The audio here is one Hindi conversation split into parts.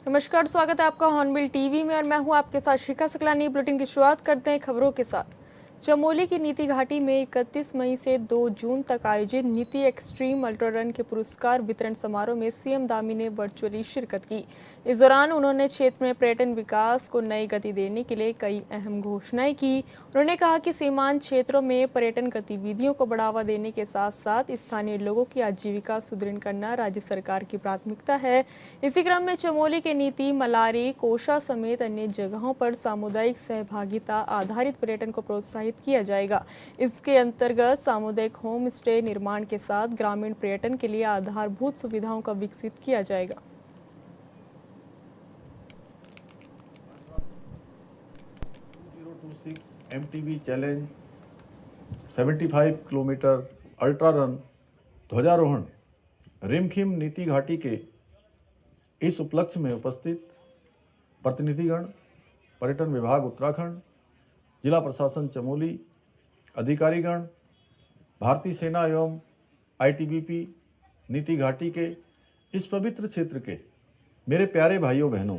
नमस्कार, स्वागत है आपका हॉर्नबिल टीवी में और मैं हूं आपके साथ शिखा सकलानी। बुलेटिन की शुरुआत करते हैं खबरों के साथ। चमोली की नीति घाटी में 31 मई से 2 जून तक आयोजित नीति एक्सट्रीम अल्ट्रा रन के पुरस्कार वितरण समारोह में सीएम धामी ने वर्चुअली शिरकत की। इस दौरान उन्होंने क्षेत्र में पर्यटन विकास को नई गति देने के लिए कई अहम घोषणाएं की। उन्होंने कहा कि सीमांत क्षेत्रों में पर्यटन गतिविधियों को बढ़ावा देने के साथ साथ स्थानीय लोगों की आजीविका सुदृढ़ करना राज्य सरकार की प्राथमिकता है। इसी क्रम में चमोली के नीति, मलारी, कोशा समेत अन्य जगहों पर सामुदायिक सहभागिता आधारित पर्यटन को प्रोत्साहित किया जाएगा। इसके अंतर्गत सामुदायिक होम स्टे निर्माण के साथ ग्रामीण पर्यटन के लिए आधारभूत सुविधाओं का विकसित किया जाएगा। MTB challenge 75 kilometre ultra run ध्वजारोहण रिमखिम नीति घाटी के इस उपलक्ष्य में उपस्थित प्रतिनिधिगण, पर्यटन विभाग उत्तराखंड, जिला प्रशासन चमोली, अधिकारीगण, भारतीय सेना एवं ITBP नीति घाटी के इस पवित्र क्षेत्र के मेरे प्यारे भाइयों बहनों,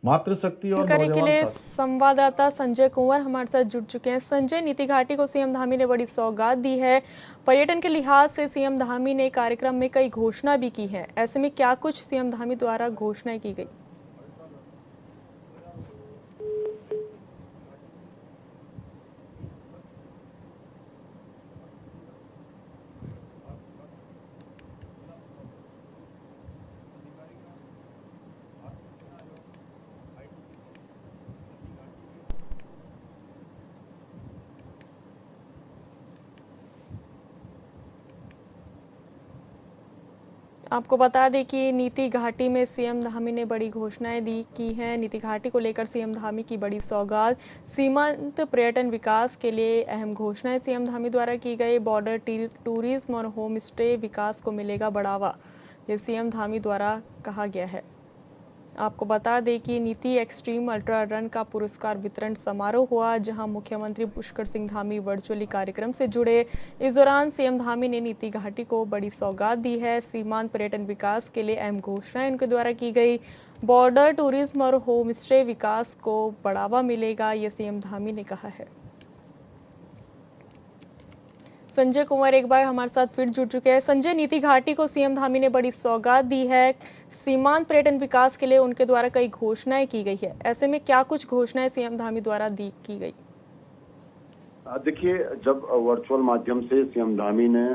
मातृशक्ति और जानकारी के लिए नौजवान संवाददाता संजय कुंवर हमारे साथ जुड़ चुके हैं। संजय, नीति घाटी को सीएम धामी ने बड़ी सौगात दी है। पर्यटन के लिहाज से सीएम धामी ने कार्यक्रम में कई घोषणा भी की है। ऐसे में क्या कुछ सीएम धामी द्वारा घोषणाएं की गई? आपको बता दें कि नीति घाटी में सीएम धामी ने बड़ी घोषणाएं की हैं। नीति घाटी को लेकर सीएम धामी की बड़ी सौगात, सीमांत पर्यटन विकास के लिए अहम घोषणाएं सीएम धामी द्वारा की गई। बॉर्डर टूरिज्म और होम स्टे विकास को मिलेगा बढ़ावा, ये सीएम धामी द्वारा कहा गया है। आपको बता दें कि नीति एक्सट्रीम अल्ट्रा रन का पुरस्कार वितरण समारोह हुआ, जहां मुख्यमंत्री पुष्कर सिंह धामी वर्चुअली कार्यक्रम से जुड़े। इस दौरान सीएम धामी ने नीति घाटी को बड़ी सौगात दी है। सीमांत पर्यटन विकास के लिए अहम घोषणाएं उनके द्वारा की गई। बॉर्डर टूरिज्म और होम स्टे विकास को बढ़ावा मिलेगा, ये सीएम धामी ने कहा है। संजय कुंवर एक बार हमारे साथ फिर जुड़ चुके हैं। संजय, नीति घाटी को सीएम धामी ने बड़ी सौगात दी है। सीमांत पर्यटन विकास के लिए उनके द्वारा कई घोषणाएं की गई है। ऐसे में क्या कुछ घोषणाएं सीएम धामी द्वारा की गई? देखिए, जब वर्चुअल माध्यम से सीएम धामी ने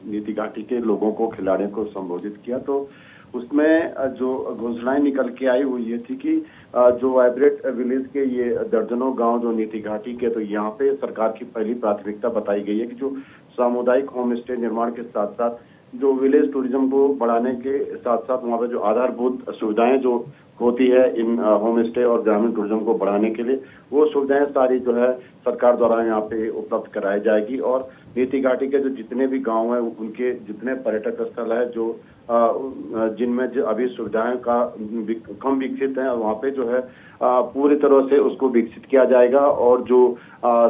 नीति घाटी के लोगों को, खिलाड़ियों को संबोधित किया, तो उसमें जो घोषणाएं निकल के आई वो ये थी कि जो वाइब्रेट विलेज के ये दर्जनों गांव जो नीति घाटी के, तो यहाँ पे सरकार की पहली प्राथमिकता बताई गई है कि जो सामुदायिक होम स्टे निर्माण के साथ साथ जो विलेज टूरिज्म को बढ़ाने के साथ साथ वहाँ पे जो आधारभूत सुविधाएं जो होती है इन होम स्टे और ग्रामीण टूरिज्म को बढ़ाने के लिए, वो सुविधाएं सारी जो है सरकार द्वारा यहाँ पे उपलब्ध कराई जाएगी। और नीति घाटी के जो जितने भी गांव हैं, उनके जितने पर्यटक स्थल है जो जिनमें जो अभी सुविधाएं का कम विकसित है, वहाँ पे जो है पूरी तरह से उसको विकसित किया जाएगा। और जो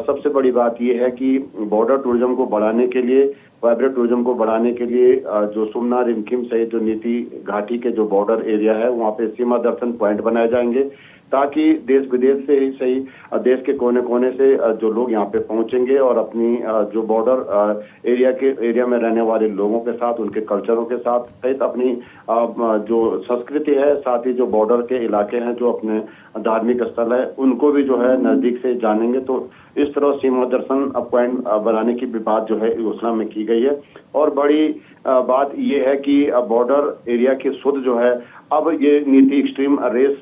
सबसे बड़ी बात यह है कि बॉर्डर टूरिज्म को बढ़ाने के लिए, वाइब्रेंट टूरिज्म को बढ़ाने के लिए जो सुमना, रिमखिम सहित जो नीति घाटी के जो बॉर्डर एरिया है, वहाँ पे सीमा दर्शन पॉइंट बनाए जाएंगे, ताकि देश विदेश से ही सही देश के कोने कोने से जो लोग यहाँ पे पहुंचेंगे और अपनी जो बॉर्डर एरिया में रहने वाले लोगों के साथ, उनके कल्चरों के साथ सहित अपनी जो संस्कृति है, साथ ही जो बॉर्डर के इलाके हैं, जो अपने धार्मिक स्थल है, उनको भी जो है नजदीक से जानेंगे। तो इस तरह सीमा दर्शन पॉइंट बनाने की भी बात जो है घोषणा में की गई है। और बड़ी बात यह है कि बॉर्डर एरिया की सुध जो है अब ये नीति एक्सट्रीम रेस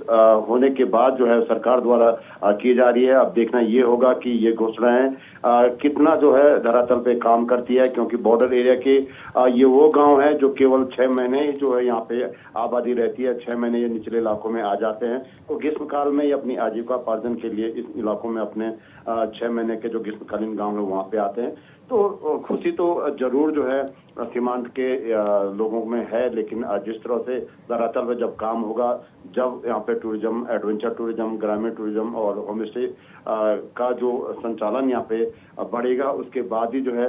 होने के बाद जो है सरकार द्वारा की जा रही है। अब देखना ये होगा कि ये घोषणाएं कितना जो है धरातल पे काम करती है, क्योंकि बॉर्डर एरिया के ये वो गांव है जो केवल 6 महीने ही जो है यहाँ पे आबादी रहती है। 6 महीने ये निचले इलाकों में आ जाते हैं, तो ग्रीष्म काल में ये अपनी आजीविकोपार्जन के लिए इस इलाकों में अपने 6 महीने के जो ग्रीष्मकालीन गाँव है वहाँ पे आते हैं। तो खुशी तो जरूर जो है सीमांत के लोगों में है, लेकिन जिस तरह से धरातल में जब काम होगा, जब यहाँ पे टूरिज्म, एडवेंचर टूरिज्म, ग्रामीण टूरिज्म और होम स्टे का जो संचालन यहाँ पे बढ़ेगा, उसके बाद ही जो है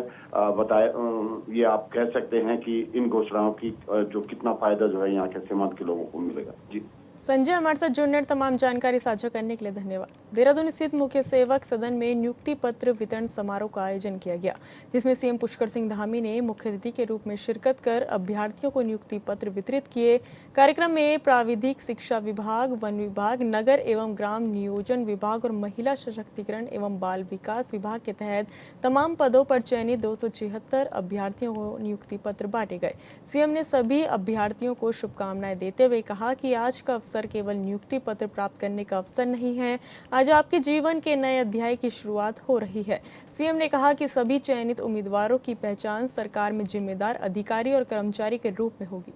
ये आप कह सकते हैं कि इन घोषणाओं की जो कितना फायदा जो है यहाँ के सीमांत के लोगों को मिलेगा। जी संजय हमारे साथ जुड़ने और तमाम जानकारी साझा करने के लिए धन्यवाद। देहरादून स्थित मुख्य सेवक सदन में नियुक्ति पत्र वितरण समारोह का आयोजन किया गया, जिसमें सीएम पुष्कर सिंह धामी ने मुख्य अतिथि के रूप में शिरकत कर अभ्यर्थियों को नियुक्ति पत्र वितरित किए। कार्यक्रम में प्राविधिक शिक्षा विभाग, वन विभाग, नगर एवं ग्राम नियोजन विभाग और महिला सशक्तिकरण एवं बाल विकास विभाग के तहत तमाम पदों पर चयनित 276 अभ्यर्थियों को नियुक्ति पत्र बांटे गए। सीएम ने सभी अभ्यर्थियों को शुभकामनाएं देते हुए कहा कि आज का अवसर केवल नियुक्ति पत्र प्राप्त करने का अवसर नहीं है, आज आपके जीवन के नए अध्याय की शुरुआत हो रही है। सीएम ने कहा कि सभी चयनित उम्मीदवारों की पहचान सरकार में जिम्मेदार अधिकारी और कर्मचारी के रूप में होगी।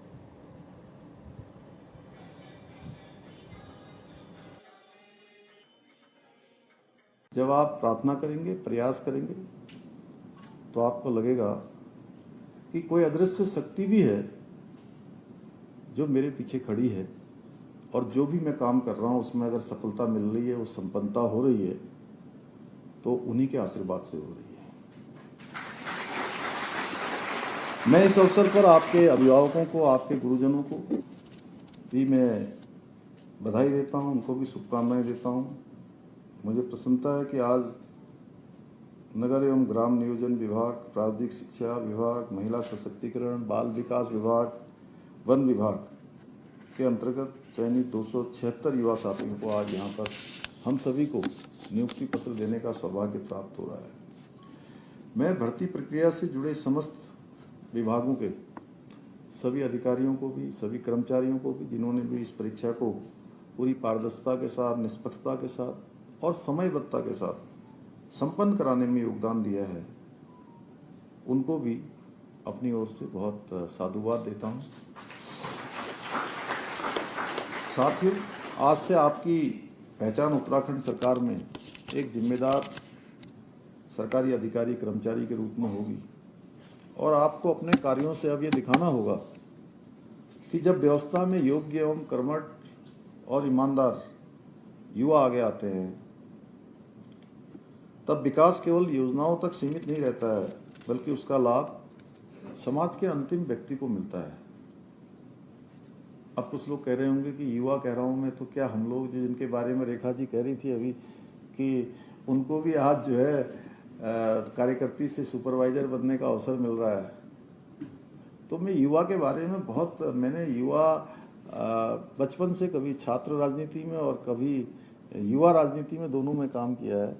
जब आप प्रार्थना करेंगे, प्रयास करेंगे, तो आपको लगेगा कि कोई अदृश्य शक्ति भी है जो मेरे पीछे खड़ी है, और जो भी मैं काम कर रहा हूं उसमें अगर सफलता मिल रही है, वो संपन्नता हो रही है, तो उन्हीं के आशीर्वाद से हो रही है। मैं इस अवसर पर आपके अभिभावकों को, आपके गुरुजनों को भी मैं बधाई देता हूं, उनको भी शुभकामनाएं देता हूं। मुझे प्रसन्नता है कि आज नगर एवं ग्राम नियोजन विभाग, प्राविधिक शिक्षा विभाग, महिला सशक्तिकरण, बाल विकास विभाग, वन विभाग के अंतर्गत चयनित 276 युवा साथियों को आज यहाँ पर हम सभी को नियुक्ति पत्र देने का सौभाग्य प्राप्त हो रहा है। मैं भर्ती प्रक्रिया से जुड़े समस्त विभागों के सभी अधिकारियों को भी, सभी कर्मचारियों को भी, जिन्होंने भी इस परीक्षा को पूरी पारदर्शिता के साथ, निष्पक्षता के साथ और समयबद्धता के साथ संपन्न कराने में योगदान दिया है, उनको भी अपनी ओर से बहुत साधुवाद देता हूँ। साथियों, आज से आपकी पहचान उत्तराखंड सरकार में एक जिम्मेदार सरकारी अधिकारी, कर्मचारी के रूप में होगी, और आपको अपने कार्यों से अब ये दिखाना होगा कि जब व्यवस्था में योग्य एवं कर्मठ और ईमानदार युवा आगे आते हैं, तब विकास केवल योजनाओं तक सीमित नहीं रहता है, बल्कि उसका लाभ समाज के अंतिम व्यक्ति को मिलता है। अब कुछ लोग कह रहे होंगे कि युवा कह रहा हूं मैं, तो क्या हम लोग जो जिनके बारे में रेखा जी कह रही थी अभी कि उनको भी आज जो है कार्यकर्ती से सुपरवाइजर बनने का अवसर मिल रहा है, तो मैं युवा के बारे में मैंने युवा बचपन से कभी छात्र राजनीति में और कभी युवा राजनीति में, दोनों में काम किया है।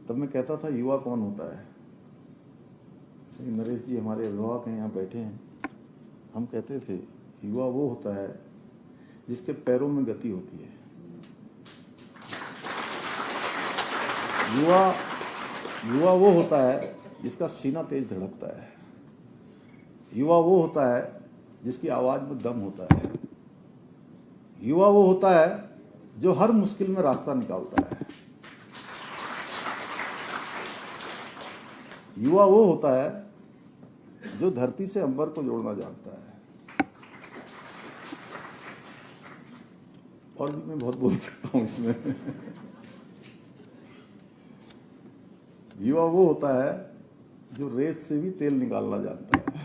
तब मैं कहता था युवा कौन होता है। नरेश जी हमारे अभिभावक हैं, यहाँ बैठे हैं, हम कहते थे युवा वो होता है जिसके पैरों में गति होती है। युवा वो होता है जिसका सीना तेज धड़कता है। युवा वो होता है जिसकी आवाज में दम होता है। युवा वो होता है जो हर मुश्किल में रास्ता निकालता है। युवा वो होता है जो धरती से अंबर को जोड़ना जानता है। और भी मैं बहुत बोल सकता हूं इसमें। युवा वो होता है जो रेत से भी तेल निकालना जानता है।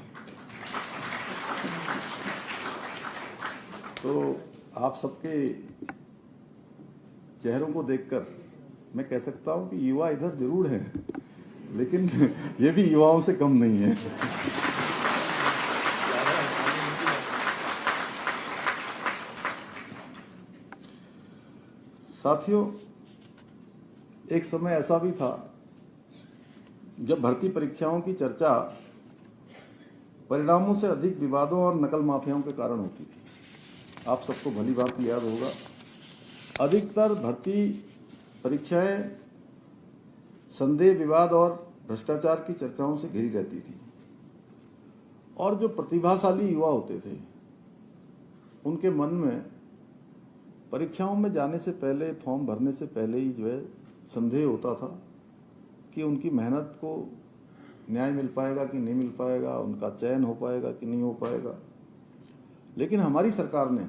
तो आप सबके चेहरों को देखकर मैं कह सकता हूं कि युवा इधर जरूर हैं, लेकिन ये भी युवाओं से कम नहीं है। साथियों, एक समय ऐसा भी था जब भर्ती परीक्षाओं की चर्चा परिणामों से अधिक विवादों और नकल माफियाओं के कारण होती थी। आप सबको भली बात याद होगा, अधिकतर भर्ती परीक्षाएं संदेह, विवाद और भ्रष्टाचार की चर्चाओं से घिरी रहती थी, और जो प्रतिभाशाली युवा होते थे उनके मन में परीक्षाओं में जाने से पहले, फॉर्म भरने से पहले ही जो है संदेह होता था कि उनकी मेहनत को न्याय मिल पाएगा कि नहीं मिल पाएगा, उनका चयन हो पाएगा कि नहीं हो पाएगा। लेकिन हमारी सरकार ने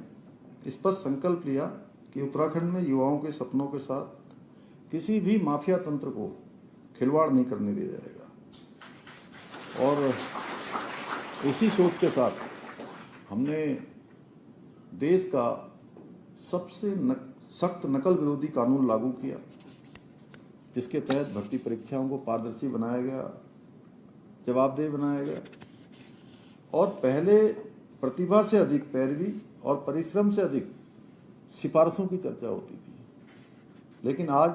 स्पष्ट संकल्प लिया कि उत्तराखंड में युवाओं के सपनों के साथ किसी भी माफिया तंत्र को खिलवाड़ नहीं करने दिया जाएगा। और इसी सोच के साथ हमने देश का सबसे सख्त नकल विरोधी कानून लागू किया, जिसके तहत भर्ती परीक्षाओं को पारदर्शी बनाया गया, जवाबदेह बनाया गया और पहले प्रतिभा से अधिक पैरवी और परिश्रम से अधिक सिफारिशों की चर्चा होती थी। लेकिन आज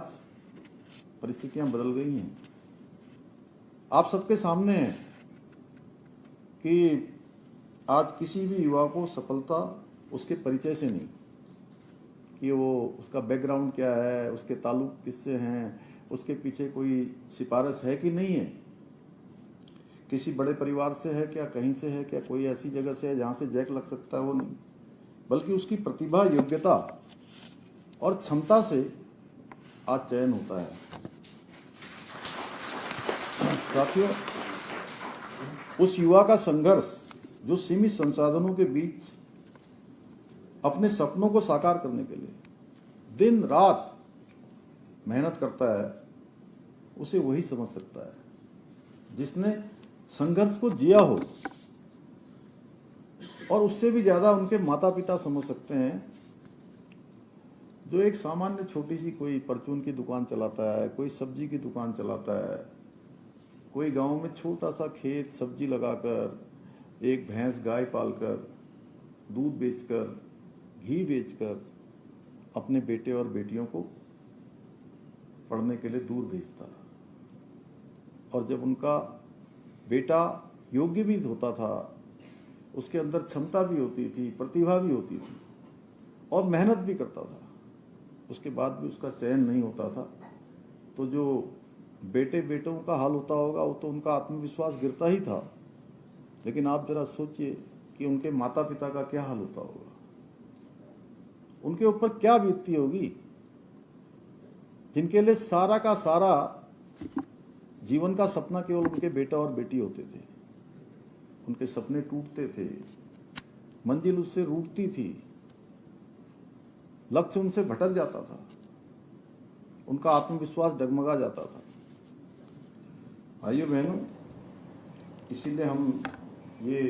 परिस्थितियां बदल गई हैं। आप सबके सामने है कि आज किसी भी युवा को सफलता उसके परिचय से नहीं, कि वो उसका बैकग्राउंड क्या है, उसके ताल्लुक किससे हैं, उसके पीछे कोई सिफारिश है कि नहीं है, किसी बड़े परिवार से है क्या, कहीं से है क्या, कोई ऐसी जगह से है जहाँ से जैक लग सकता है, वो नहीं, बल्कि उसकी प्रतिभा, योग्यता और क्षमता से आज चयन होता है। साथियों, उस युवा का संघर्ष जो सीमित संसाधनों के बीच अपने सपनों को साकार करने के लिए दिन रात मेहनत करता है, उसे वही समझ सकता है जिसने संघर्ष को जिया हो। और उससे भी ज्यादा उनके माता पिता समझ सकते हैं जो एक सामान्य छोटी सी कोई परचून की दुकान चलाता है, कोई सब्जी की दुकान चलाता है, कोई गांव में छोटा सा खेत सब्जी लगाकर, एक भैंस गाय पालकर, दूध बेचकर, घी बेचकर अपने बेटे और बेटियों को पढ़ने के लिए दूर भेजता था। और जब उनका बेटा योग्य भी होता था, उसके अंदर क्षमता भी होती थी, प्रतिभा भी होती थी और मेहनत भी करता था, उसके बाद भी उसका चयन नहीं होता था, तो जो बेटों का हाल होता होगा वो तो उनका आत्मविश्वास गिरता ही था। लेकिन आप जरा सोचिए कि उनके माता पिता का क्या हाल होता होगा, उनके ऊपर क्या बीतती होगी, जिनके लिए सारा का सारा जीवन का सपना केवल उनके बेटा और बेटी होते थे। उनके सपने टूटते थे, मंजिल उससे रूठती थी, लक्ष्य उनसे भटक जाता था, उनका आत्मविश्वास डगमगा जाता था। भाइयों बहनों, इसीलिए हम ये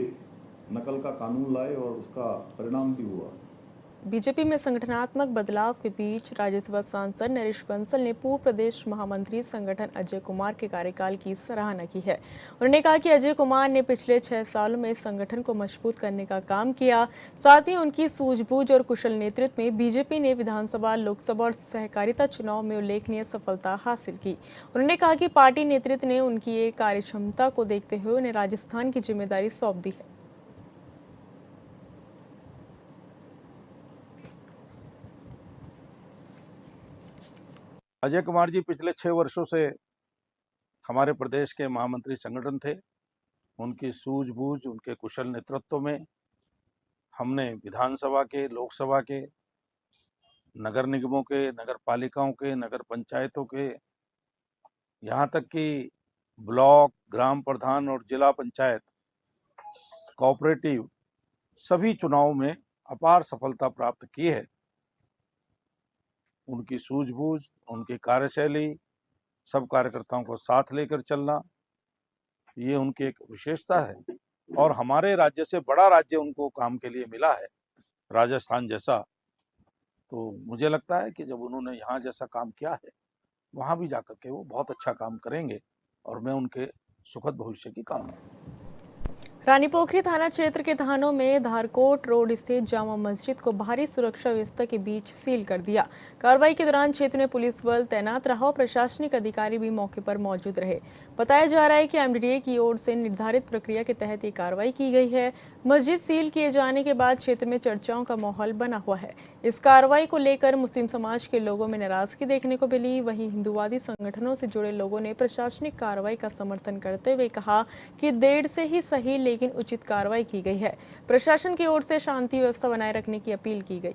नकल का कानून लाए और उसका परिणाम भी हुआ। बीजेपी में संगठनात्मक बदलाव के बीच राज्यसभा सांसद नरेश बंसल ने पूर्व प्रदेश महामंत्री संगठन अजय कुमार के कार्यकाल की सराहना की है। उन्होंने कहा कि अजय कुमार ने पिछले 6 सालों में संगठन को मजबूत करने का काम किया। साथ ही उनकी सूझबूझ और कुशल नेतृत्व में बीजेपी ने विधानसभा, लोकसभा और सहकारिता चुनाव में उल्लेखनीय सफलता हासिल की। उन्होंने कहा कि पार्टी नेतृत्व ने उनकी एक कार्यक्षमता को देखते हुए उन्हें राजस्थान की जिम्मेदारी सौंप दी है। अजय कुमार जी पिछले 6 वर्षों से हमारे प्रदेश के महामंत्री संगठन थे। उनकी सूझबूझ, उनके कुशल नेतृत्व में हमने विधानसभा के, लोकसभा के, नगर निगमों के, नगर पालिकाओं के, नगर पंचायतों के, यहाँ तक कि ब्लॉक, ग्राम प्रधान और जिला पंचायत, कोऑपरेटिव, सभी चुनावों में अपार सफलता प्राप्त की है। उनकी सूझबूझ, उनकी कार्यशैली, सब कार्यकर्ताओं को साथ लेकर चलना, ये उनकी एक विशेषता है। और हमारे राज्य से बड़ा राज्य उनको काम के लिए मिला है, राजस्थान जैसा। तो मुझे लगता है कि जब उन्होंने यहाँ जैसा काम किया है, वहाँ भी जाकर के वो बहुत अच्छा काम करेंगे और मैं उनके सुखद भविष्य की कामना। रानीपोखरी थाना क्षेत्र के थानों में धारकोट रोड स्थित जामा मस्जिद को भारी सुरक्षा व्यवस्था के बीच सील कर दिया। कार्रवाई के दौरान क्षेत्र में पुलिस बल तैनात रहा और प्रशासनिक अधिकारी भी मौके पर मौजूद रहे। बताया जा रहा है कि एमडीडीए की ओर से निर्धारित प्रक्रिया के तहत ये कार्रवाई की गई है। मस्जिद सील किए जाने के बाद क्षेत्र में चर्चाओं का माहौल बना हुआ है। इस कार्रवाई को लेकर मुस्लिम समाज के लोगों में नाराजगी देखने को मिली। वहीं हिंदुवादी संगठनों से जुड़े लोगों ने प्रशासनिक कार्रवाई का समर्थन करते हुए कहा कि देर से ही सही लेकिन उचित कार्रवाई की गई है। प्रशासन की ओर से शांति व्यवस्था बनाए रखने की अपील की गई।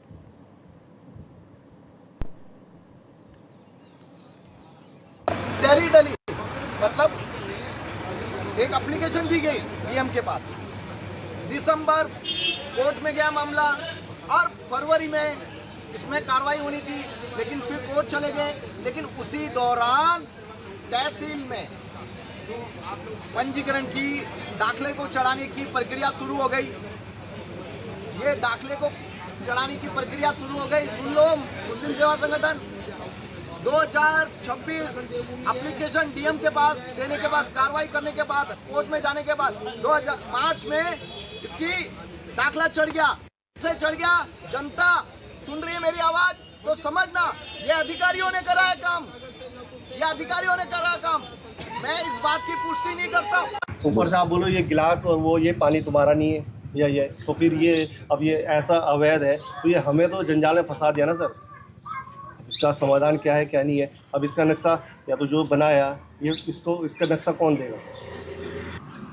मतलब एक एप्लीकेशन दी गई डीएम के पास, दिसंबर कोर्ट में गया मामला और फरवरी में इसमें कार्रवाई होनी थी, लेकिन फिर कोर्ट चले गए। लेकिन उसी दौरान तहसील में पंजीकरण की, दाखले को चढ़ाने की प्रक्रिया शुरू हो गई। ये दाखले को चढ़ाने की प्रक्रिया शुरू हो गई। सुन लो, मुस्लिम सेवा संगठन 2026 एप्लीकेशन डीएम के पास देने के बाद, कार्रवाई करने के बाद, कोर्ट में जाने के बाद 2000 मार्च में इसकी दाखला चढ़ गया। से चढ़ गया, जनता सुन रही है मेरी आवाज तो समझना, ये अधिकारियों ने करा है काम, ये अधिकारियों ने करा है काम। मैं इस बात की पुष्टि नहीं करता। ऊपर से आप बोलो ये गिलास और वो ये पानी तुम्हारा नहीं है या ये, तो फिर ये अब ये ऐसा अवैध है तो ये हमें तो जंजाल में फंसा दिया ना सर। इसका समाधान क्या है क्या नहीं है? अब इसका नक्शा या तो जो बनाया ये इसका नक्शा कौन देगा?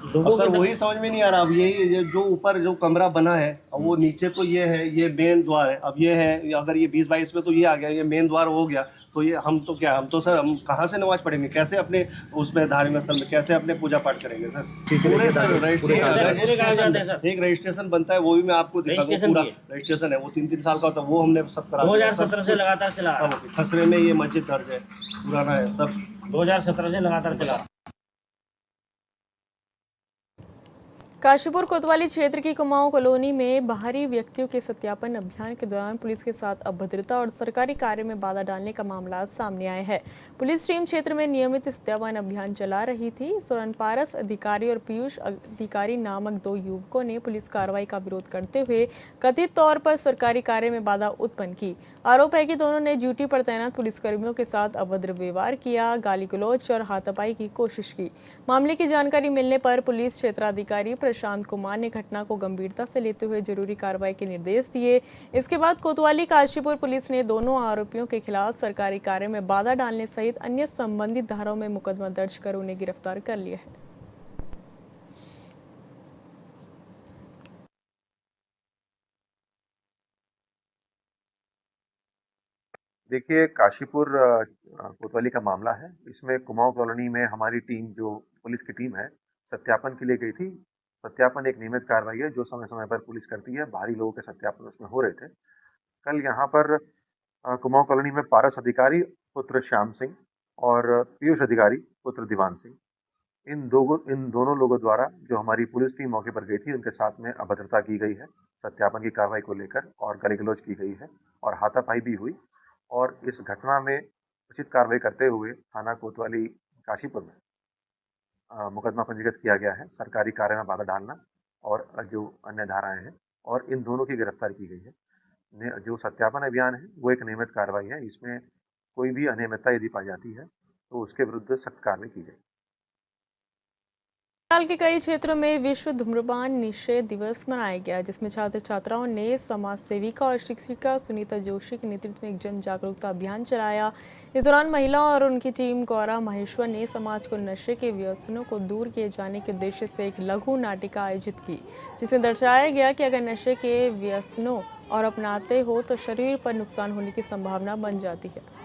अब सर वही समझ में नहीं आ रहा। अब ये जो ऊपर जो कमरा बना है, अब वो नीचे तो ये है, ये मेन द्वार है। अब ये है, अगर ये 20-22 में तो ये आ गया, ये मेन द्वार हो गया, तो ये हम तो क्या, हम तो सर हम कहाँ से नमाज पढ़ेंगे? कैसे अपने उसमें धार्मिक स्थल में कैसे अपने पूजा पाठ करेंगे सर? पूरे सर रजिस्ट्रेशन, एक रजिस्ट्रेशन बनता है, वो भी मैं आपको दिखा दूँ। पूरा रजिस्ट्रेशन है, वो 3-3 साल का होता है, वो हमने सब करा 2017 से लगातार चला। खसरे में ये मस्जिद दर्ज है, पुराना है सब, 2017 से लगातार चला। काशीपुर कोतवाली क्षेत्र की कुमाऊं कॉलोनी में बाहरी व्यक्तियों के सत्यापन अभियान के दौरान पुलिस के साथ अभद्रता और सरकारी कार्य में बाधा डालने का मामला सामने आया है। पुलिस टीम क्षेत्र में नियमित सत्यापन अभियान चला रही थी। इस दौरान पारस अधिकारी और पीयूष अधिकारी नामक 2 युवकों ने पुलिस कार्रवाई का विरोध करते हुए कथित तौर पर सरकारी कार्य में बाधा उत्पन्न की। आरोप है कि दोनों ने ड्यूटी पर तैनात पुलिसकर्मियों के साथ अभद्र व्यवहार किया, गाली गलौज और हाथापाई की कोशिश की। मामले की जानकारी मिलने पर पुलिस क्षेत्राधिकारी प्रशांत कुमार ने घटना को गंभीरता से लेते हुए जरूरी कार्रवाई के निर्देश दिए। इसके बाद कोतवाली काशीपुर पुलिस ने दोनों आरोपियों के खिलाफ सरकारी कार्य में बाधा डालने सहित अन्य संबंधित धाराओं में मुकदमा दर्ज कर उन्हें गिरफ्तार कर लिया है। देखिए, काशीपुर कोतवाली का मामला है। इसमें कुमाऊं कॉलोनी में हमारी टीम, जो पुलिस की टीम है, सत्यापन के लिए गई थी। सत्यापन एक नियमित कार्रवाई है जो समय समय पर पुलिस करती है। बाहरी लोगों के सत्यापन उसमें हो रहे थे। कल यहाँ पर कुमाऊं कॉलोनी में पारस अधिकारी पुत्र श्याम सिंह और पीयूष अधिकारी पुत्र दीवान सिंह, इन दोनों लोगों द्वारा जो हमारी पुलिस टीम मौके पर गई थी, उनके साथ में अभद्रता की गई है सत्यापन की कार्रवाई को लेकर, और गाली गलौज की गई है और हाथापाई भी हुई। और इस घटना में उचित कार्रवाई करते हुए थाना कोतवाली काशीपुर में मुकदमा पंजीकृत किया गया है, सरकारी कार्य में बाधा डालना और जो अन्य धाराएं हैं, और इन दोनों की गिरफ्तारी की गई है। जो सत्यापन अभियान है वो एक नियमित कार्रवाई है। इसमें कोई भी अनियमितता यदि पाई जाती है तो उसके विरुद्ध सख्त कार्रवाई की जाएगी। साल के कई क्षेत्रों में विश्व धूम्रपान निषेध दिवस मनाया गया, जिसमें छात्र छात्राओं ने समाज सेविका और शिक्षिका सुनीता जोशी के नेतृत्व में एक जन जागरूकता अभियान चलाया। इस दौरान महिला और उनकी टीम गौरा महेश्वर ने समाज को नशे के व्यसनों को दूर किए जाने के उद्देश्य से एक लघु नाटिका आयोजित की, जिसमें दर्शाया गया कि अगर नशे के व्यसनों और अपनाते हो तो शरीर पर नुकसान होने की संभावना बन जाती है।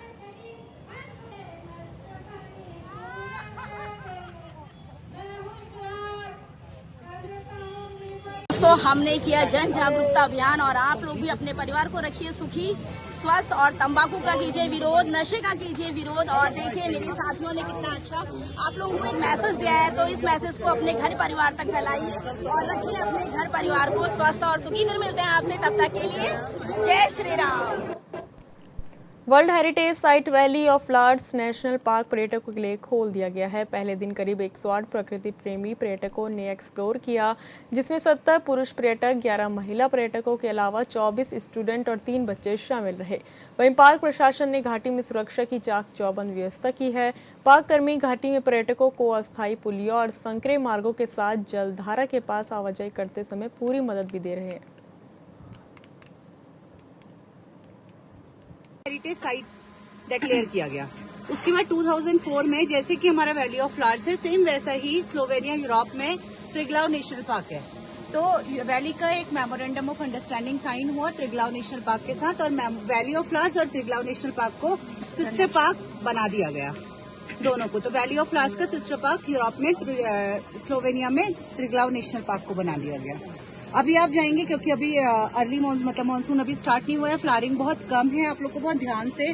तो हमने किया जन जागरूकता अभियान, और आप लोग भी अपने परिवार को रखिए सुखी स्वस्थ, और तंबाकू का कीजिए विरोध, नशे का कीजिए विरोध। और देखिए मेरे साथियों ने कितना अच्छा आप लोगों को एक मैसेज दिया है, तो इस मैसेज को अपने घर परिवार तक फैलाइए और रखिए अपने घर परिवार को स्वस्थ और सुखी। फिर मिलते हैं आपसे, तब तक के लिए जय Shri Ram. World heritage site valley of flowers national park पर्यटकों के लिए खोल दिया गया है। पहले दिन करीब 108 प्रकृति प्रेमी पर्यटकों ने एक्सप्लोर किया, जिसमें 70 पुरुष पर्यटक, 11 महिला पर्यटकों के अलावा 24 स्टूडेंट और 3 बच्चे शामिल रहे। वहीं पार्क प्रशासन ने घाटी में सुरक्षा की चाक चौबंद व्यवस्था की है। पार्क कर्मी घाटी में पर्यटकों को अस्थायी पुलियों और संकरे मार्गों के साथ जलधारा के पास आवाजाही करते समय पूरी मदद भी दे रहे हैं। हेरिटेज साइट डिक्लेयर किया गया। उसके बाद 2004 में जैसे कि हमारा वैली ऑफ फ्लावर्स है, सेम वैसा ही स्लोवेनिया यूरोप में ट्रिग्लाव नेशनल पार्क है। तो वैली का एक मेमोरेंडम ऑफ अंडरस्टैंडिंग साइन हुआ ट्रिग्लाव नेशनल पार्क के साथ, और वैली ऑफ फ्लावर्स और ट्रिग्लाव नेशनल पार्क को सिस्टर पार्क बना दिया गया दोनों को। तो वैली ऑफ फ्लावर्स का सिस्टर पार्क यूरोप में, स्लोवेनिया में ट्रिग्लाव नेशनल पार्क को बना दिया गया। अभी आप जाएंगे क्योंकि अभी अर्ली मानसून अभी स्टार्ट नहीं हुआ है, फ्लावरिंग बहुत कम है। आप लोग को बहुत ध्यान से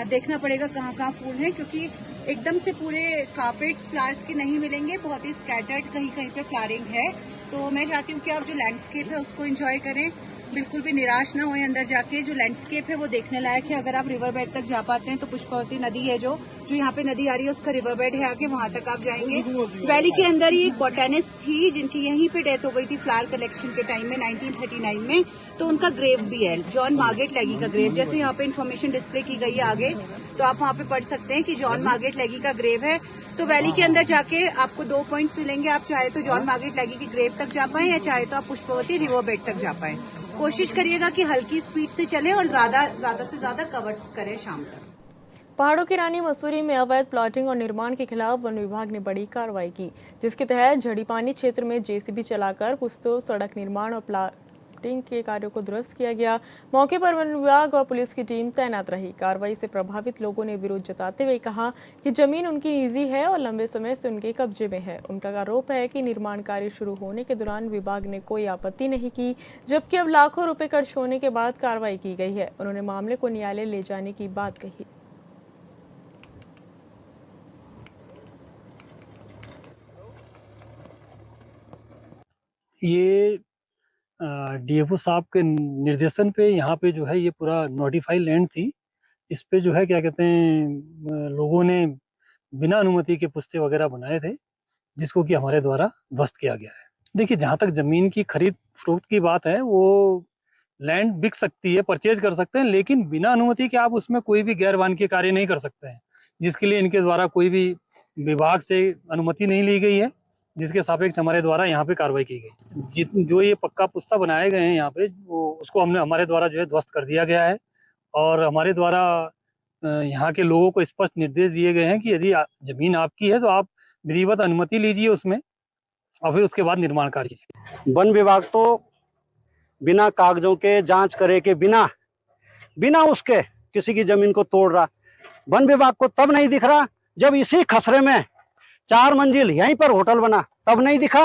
देखना पड़ेगा कहाँ कहाँ फूल है, क्योंकि एकदम से पूरे कार्पेट्स फ्लावर्स के नहीं मिलेंगे, बहुत ही स्कैटर्ड कहीं कहीं पे फ्लावरिंग है। तो मैं चाहती हूँ कि आप जो लैंडस्केप है उसको एंजॉय करें, बिल्कुल भी निराश ना होए। अंदर जाके जो लैंडस्केप है वो देखने लायक है। अगर आप रिवर बेड तक जा पाते हैं तो पुष्पावती नदी है जो यहाँ पे नदी आ रही है उसका रिवर बेड है आगे, वहां तक आप जाएंगे। वैली के अंदर ही एक बॉटैनिस्ट थी जिनकी यहीं पे डेथ हो गई थी फ्लावर कलेक्शन के टाइम में 1939 में, तो उनका ग्रेव भी है, जॉन मार्गरेट लेगी का ग्रेव। जैसे यहाँ पे इन्फॉर्मेशन डिस्प्ले की गई है आगे, तो आप वहाँ पे पढ़ सकते हैं कि जॉन मार्गरेट लेगी का ग्रेव है। तो वैली के अंदर जाके आपको 2 पॉइंट्स मिलेंगे। आप चाहे तो जॉन मार्गरेट लेगी की ग्रेव तक जा पाए या चाहे तो आप पुष्पावती रिवर बेड तक जा पाए। कोशिश करिएगा कि हल्की स्पीड से चले और ज्यादा से ज्यादा कवर करें शाम तक। पहाड़ों की रानी मसूरी में अवैध प्लॉटिंग और निर्माण के खिलाफ वन विभाग ने बड़ी कार्रवाई की, जिसके तहत झड़ीपानी क्षेत्र में जेसीबी चलाकर पुस्तों, सड़क निर्माण और प्लॉटिंग के कार्यों को ध्वस्त किया गया। मौके पर वन विभाग और पुलिस की टीम तैनात रही। कार्रवाई से प्रभावित लोगों ने विरोध जताते हुए कहा कि जमीन उनकी निजी है और लंबे समय से उनके कब्जे में है। उनका आरोप है कि निर्माण कार्य शुरू होने के दौरान विभाग ने कोई आपत्ति नहीं की, जबकि अब लाखों रुपए खर्च होने के बाद कार्रवाई की गई है। उन्होंने मामले को न्यायालय ले जाने की बात कही। ये डीएफओ साहब के निर्देशन पे यहाँ पे जो है ये पूरा नोटिफाइड लैंड थी। इस पे जो है क्या कहते हैं लोगों ने बिना अनुमति के पुस्ते वगैरह बनाए थे, जिसको कि हमारे द्वारा ध्वस्त किया गया है। देखिए, जहाँ तक जमीन की खरीद फरोख्त की बात है, वो लैंड बिक सकती है, परचेज कर सकते हैं, लेकिन बिना अनुमति के आप उसमें कोई भी गैर वाणिज्य कार्य नहीं कर सकते हैं, जिसके लिए इनके द्वारा कोई भी विभाग से अनुमति नहीं ली गई है, जिसके सापेक्ष हमारे द्वारा यहाँ पे कार्रवाई की गई। जो ये पक्का पुस्ता बनाए गए हैं यहाँ पे, वो उसको हमारे द्वारा जो है ध्वस्त कर दिया गया है और हमारे द्वारा यहाँ के लोगों को स्पष्ट निर्देश दिए गए हैं कि यदि जमीन आपकी है तो आप विधिवत अनुमति लीजिए उसमें और फिर उसके बाद निर्माण कार्य कीजिए। वन विभाग तो बिना कागजों के जांच करे के बिना उसके किसी की जमीन को तोड़ रहा। वन विभाग को तब नहीं दिख रहा जब इसी खसरे में 4 मंजिल यहीं पर होटल बना, तब नहीं दिखा।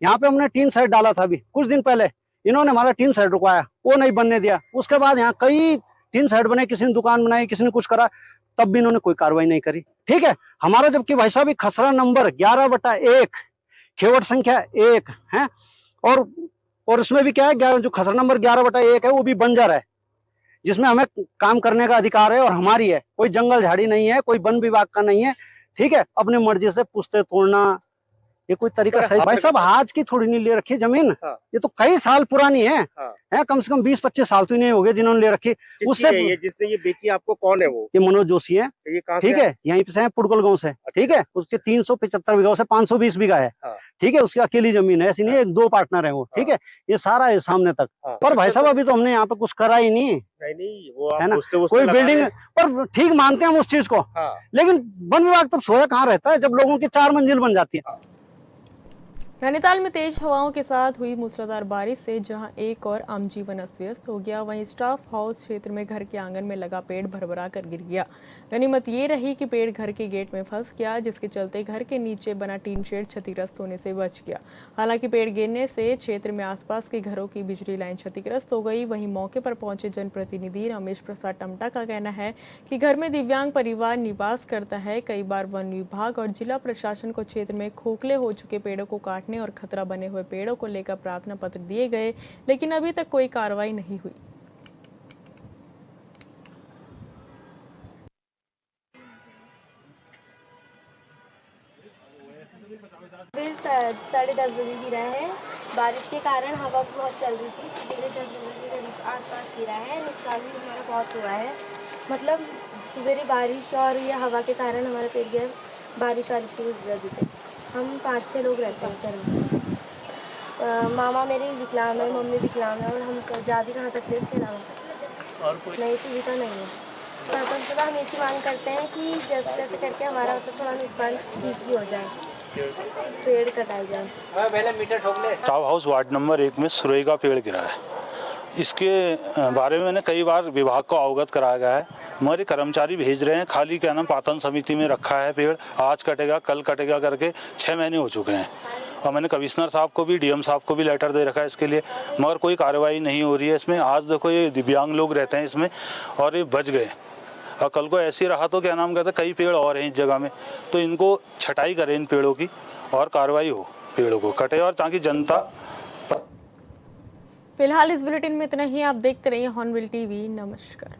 यहाँ पे हमने टीन शेड डाला था अभी कुछ दिन पहले, इन्होंने हमारा टीन शेड रुकवाया, वो नहीं बनने दिया। उसके बाद यहाँ कई टीन शेड बने, किसी ने दुकान बनाई, किसी ने कुछ करा, तब भी इन्होंने कोई कार्रवाई नहीं करी। ठीक है, हमारा जबकि भाई साहब खसरा नंबर 11/1 खेवट संख्या 1 है और उसमें भी क्या है, जो खसरा नंबर 11/1 है वो भी बंजर है, जिसमें हमें काम करने का अधिकार है और हमारी है। कोई जंगल झाड़ी नहीं है, कोई वन विभाग का नहीं है। ठीक है, अपने मर्जी से पुस्ते तोड़ना ये कोई तरीका सही भाई साहब आज की थोड़ी नहीं ले रखी जमीन। ये तो कई साल पुरानी है, कम से कम 20-25 साल तो नहीं हो गए जिन्होंने ले रखी। उससे जिसने ये बेची आपको कौन है? वो ये मनोज जोशी है। ये कहाँ ठीक है, यहीं पे से पुड़गल गांव से। ठीक है, उसके 375 बीघा से 520 बीघा है। ठीक है, उसकी अकेली जमीन है, ऐसी नहीं है, 2 पार्टनर है वो। ठीक है, ये सारा है सामने तक। पर भाई साहब अभी तो हमने यहाँ पे कुछ करा ही नहीं वो है ना, कोई बिल्डिंग पर ठीक मानते हैं हम उस चीज को, लेकिन वन विभाग तब सोया कहाँ रहता है जब लोगों की 4 मंजिल बन जाती है। नैनीताल में तेज हवाओं के साथ हुई मूसलाधार बारिश से जहां एक और आम जीवन अस्त व्यस्त हो गया, वहीं स्टाफ हाउस क्षेत्र में घर के आंगन में लगा पेड़ भरभरा कर गिर गया। गनीमत ये रही कि पेड़ घर के गेट में फंस गया, जिसके चलते घर के नीचे बना टीन शेड क्षतिग्रस्त होने से बच गया। हालांकि पेड़ गिरने से क्षेत्र में आसपास के घरों की बिजली लाइन क्षतिग्रस्त हो गई। वहीं मौके पर पहुंचे जनप्रतिनिधि रमेश प्रसाद टमटा का कहना है कि घर में दिव्यांग परिवार निवास करता है। कई बार वन विभाग और जिला प्रशासन को क्षेत्र में खोखले हो चुके पेड़ों को काटने और खतरा बने हुए पेड़ों को लेकर प्रार्थना पत्र दिए गए, लेकिन अभी तक कोई कार्रवाई नहीं हुई। बिल 10:30 बजे गिरा है। बारिश के कारण हवा बहुत चल रही थी, 10:30 बजे के करीब आसपास गिरा है। नुकसान भी हमारा बहुत हुआ है, मतलब सवेरे बारिश और ये हवा के कारण हमारा पेड़ गिरा। बारिश की वजह से हम 5-6 लोग रहते हैं घर में। मामा मेरी विकलांग है, मम्मी विकलांग है और हम जा भी कहाँ सकते हैं इसके अलावा और कोई नई सुविधा नहीं है। सरपंच से हम एक ही मांग करते हैं कि जैसे तैसे करके हमारा मतलब थोड़ा नुकसान ठीक ही हो जाए, पेड़ कटाए जाए। स्टाफ हाउस वार्ड नंबर 1 में सुरई का पेड़ गिरा है। इसके बारे में मैंने कई बार विभाग को अवगत कराया गया है, हमारे कर्मचारी भेज रहे हैं, खाली क्या नाम पातन समिति में रखा है पेड़, आज कटेगा कल कटेगा करके 6 महीने हो चुके हैं। और मैंने कमिश्नर साहब को भी, डीएम साहब को भी लेटर दे रखा है इसके लिए, मगर कोई कार्रवाई नहीं हो रही है इसमें। आज देखो ये दिव्यांग लोग रहते हैं इसमें और ये बच गए, और कल को ऐसे रहा तो क्या नाम कहते कई पेड़ और हैं इस जगह में, तो इनको छटाई करें इन पेड़ों की और कार्रवाई हो, पेड़ों को कटे और ताकि जनता। फिलहाल इस बुलेटिन में इतना ही। आप देखते रहिए हॉर्नबिल टीवी। नमस्कार।